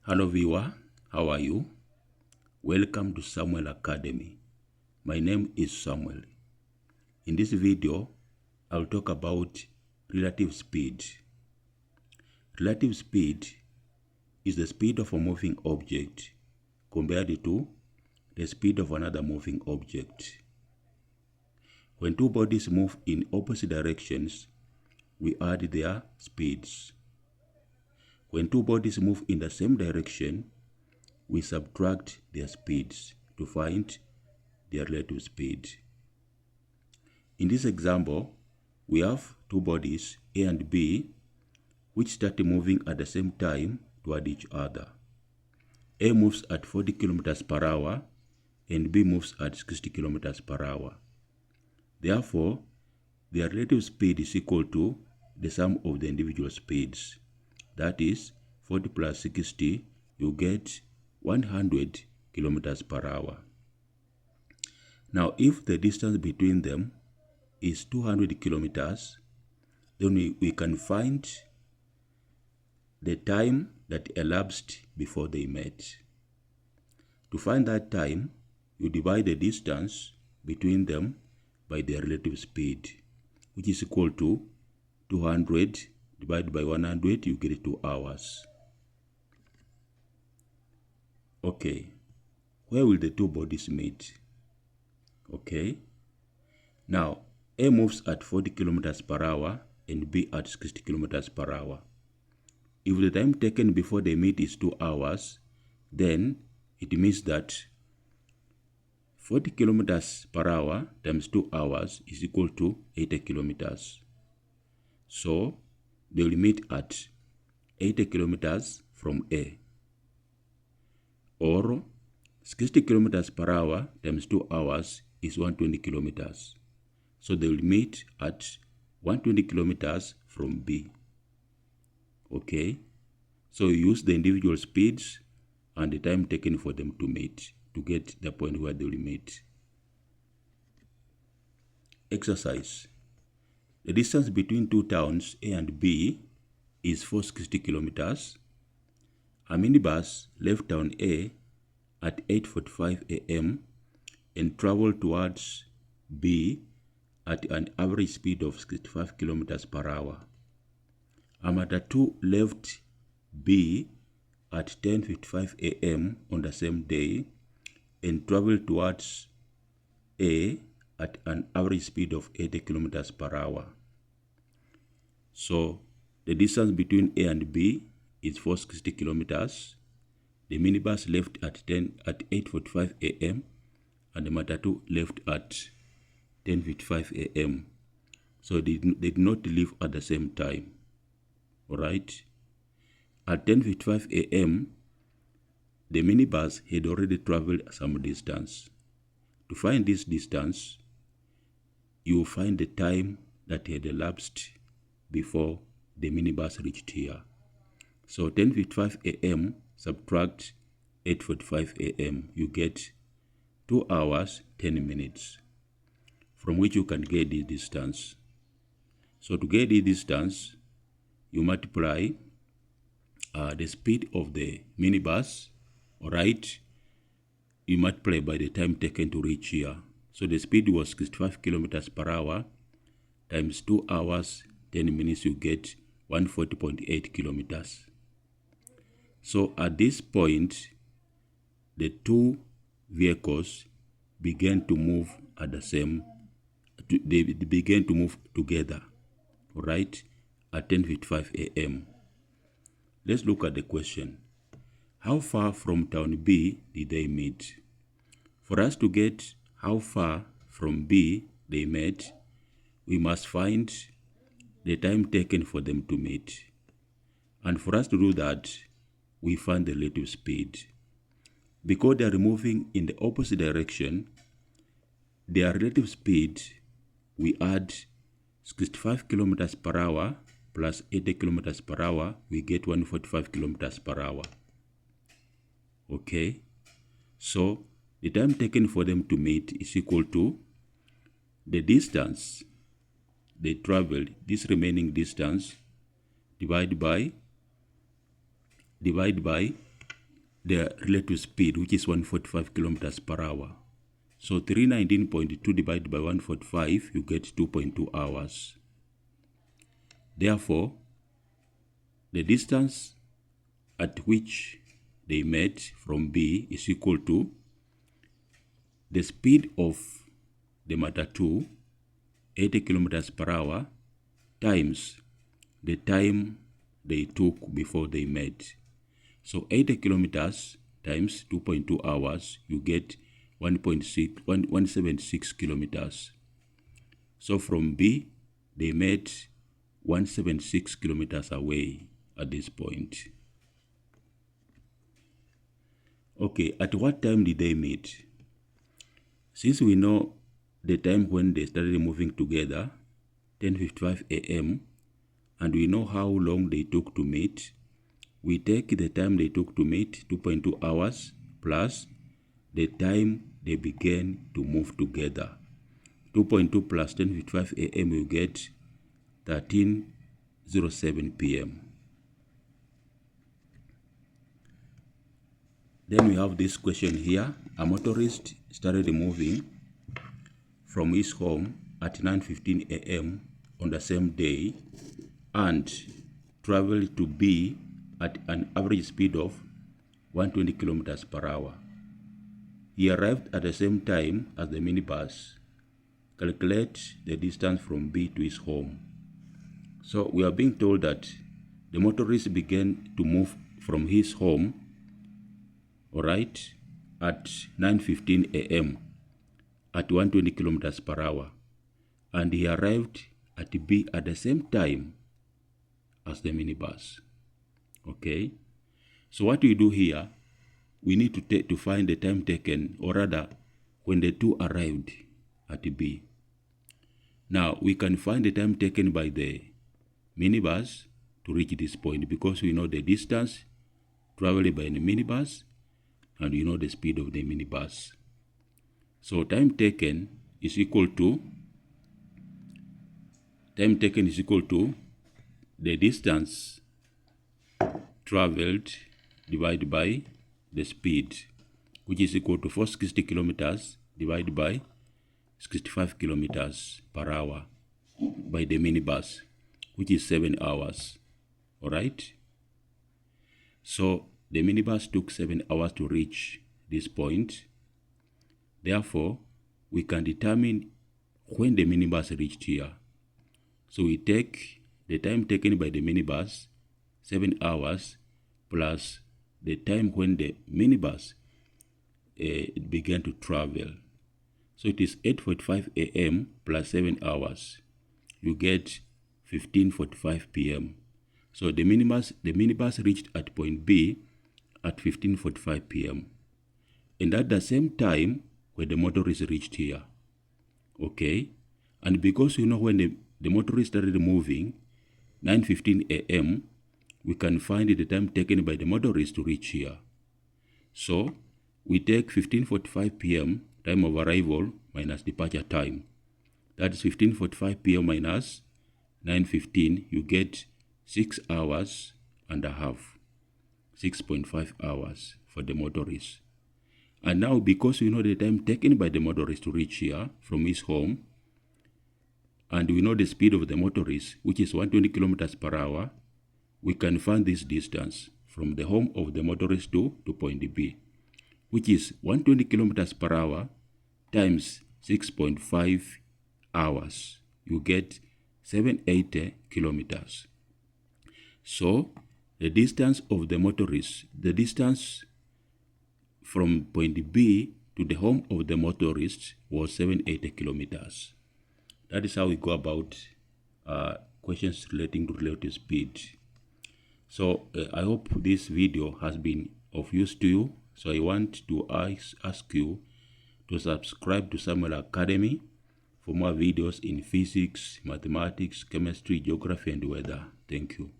Hello viewer, how are you? Welcome to Samuel Academy. My name is Samuel. In this video, I'll talk about relative speed. Relative speed is the speed of a moving object compared to the speed of another moving object. When two bodies move in opposite directions, we add their speeds. When two bodies move in the same direction, we subtract their speeds to find their relative speed. In this example, we have two bodies, A and B, which start moving at the same time toward each other. A moves at 40 kilometers per hour and B moves at 60 kilometers per hour. Therefore, their relative speed is equal to the sum of the individual speeds. That is, 40 plus 60, you get 100 kilometers per hour. Now, if the distance between them is 200 kilometers, then we can find the time that elapsed before they met. To find that time, you divide the distance between them by their relative speed, which is equal to 200 divided by 100, you get 2 hours. Okay, where will the two bodies meet? Okay, now A moves at 40 kilometers per hour and B at 60 kilometers per hour. If the time taken before they meet is 2 hours, then it means that 40 kilometers per hour times 2 hours is equal to 80 kilometers. So they will meet at 80 kilometers from A. Or 60 kilometers per hour times 2 hours is 120 kilometers. So they will meet at 120 kilometers from B. Okay, so you use the individual speeds and the time taken for them to meet to get the point where they will meet. Exercise. The distance between two towns A and B is 460 kilometers. A minibus left town A at 8:45 a.m. and traveled towards B at an average speed of 65 kilometers per hour. A matatu left B at 10:55 a.m. on the same day and traveled towards A at an average speed of 80 kilometers per hour. So the distance between A and B is 460 kilometers. The minibus left at 8:45 a.m. and the matatu left at 10:55 a.m. So they did not leave at the same time. All right. At 10:55 a.m., the minibus had already traveled some distance. To find this distance, you will find the time that had elapsed before the minibus reached here. So 10:55 a.m. subtract 8:45 a.m. you get 2 hours 10 minutes, from which you can get the distance. So to get the distance, you multiply the speed of the minibus, all right? You multiply by the time taken to reach here. So the speed was 65 kilometers per hour times 2 hours 10 minutes, you get 140.8 kilometers. So at this point, the two vehicles began to move at the same, they began to move together, all right, at 10:55 a.m. Let's look at the question. How far from town B did they meet? For us to get how far from B they met, we must find the time taken for them to meet. And for us to do that, we find the relative speed. Because they are moving in the opposite direction, their relative speed, we add 65 kilometers per hour plus 80 kilometers per hour, we get 145 kilometers per hour. Okay, so the time taken for them to meet is equal to the distance they traveled, this remaining distance, divided by the relative speed, which is 145 kilometers per hour. So 319.2 divided by 145, you get 2.2 hours. Therefore, the distance at which they met from B is equal to the speed of the Matatu, 80 kilometers per hour, times the time they took before they met. So 80 kilometers times 2.2 hours, you get 176 kilometers. So from B, they met 176 kilometers away at this point. Okay, at what time did they meet? Since we know the time when they started moving together, 10:55 a.m., and we know how long they took to meet, we take the time they took to meet, 2.2 hours, plus the time they began to move together. 2.2 plus 10:55 a.m. you get 13:07 p.m. Then we have this question here. A motorist started moving from his home at 9:15 a.m. on the same day and traveled to B at an average speed of 120 kilometers per hour. He arrived at the same time as the minibus. Calculate the distance from B to his home. So we are being told that the motorist began to move from his home, all right, at 9:15 a.m. at 120 kilometers per hour, and he arrived at B at the same time as the minibus. Okay, so what we do here, we need to find the time taken, or rather, when the two arrived at B. Now, we can find the time taken by the minibus to reach this point because we know the distance traveled by the minibus and we know the speed of the minibus. So time taken is equal to the distance traveled divided by the speed, which is equal to 460 kilometers divided by 65 kilometers per hour by the minibus, which is 7 hours. All right. So the minibus took 7 hours to reach this point. Therefore, we can determine when the minibus reached here. So we take the time taken by the minibus, 7 hours, plus the time when the minibus began to travel. So it is 8:45 a.m. plus 7 hours. You get 15:45 p.m. So the minibus reached at point B at 15:45 p.m. And at the same time when the motorist reached here. Okay? And because you know when the motorist started moving, 9:15 a.m., we can find the time taken by the motorist to reach here. So we take 15:45 p.m., time of arrival, minus departure time. That is 15:45 p.m. minus 9:15. You get 6 hours and a half, 6.5 hours for the motorist. And now, because we know the time taken by the motorist to reach here from his home, and we know the speed of the motorist, which is 120 kilometers per hour, we can find this distance from the home of the motorist to point B, which is 120 kilometers per hour times 6.5 hours. You get 780 kilometers. So the distance of the motorist, the distance from point B to the home of the motorist was 780 kilometers. That is how we go about questions relating to relative speed. So I hope this video has been of use to you. So I want to ask you to subscribe to Samuel Academy for more videos in physics, mathematics, chemistry, geography, and weather. Thank you.